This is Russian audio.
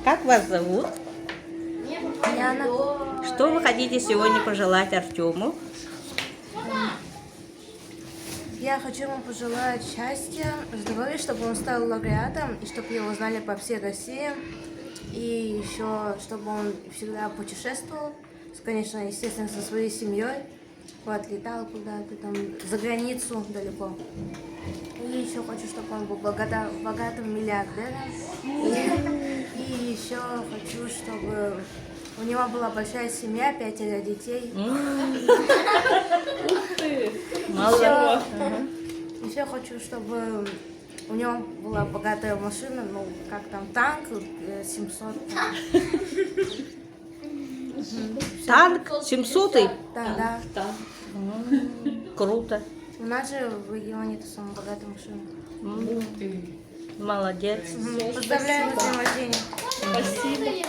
Как вас зовут? Яна. Что вы хотите сегодня пожелать Артему? Я хочу ему пожелать счастья, здоровья, чтобы он стал лауреатом, и чтобы его знали по всей России. И еще, чтобы он всегда путешествовал, конечно, естественно, со своей семьей. Вот, летал куда-то там, за границу далеко. И еще хочу, чтобы он был богатым миллиардером. И еще хочу, чтобы у него была большая семья, 5 детей. Молодец. Еще хочу, чтобы у него была богатая машина, ну, как там, танк 700. Танк 700-й? Да. Круто. У нас же в регионе это самая богатая машина. Молодец. Поздравляю с днем рождения. Спасибо.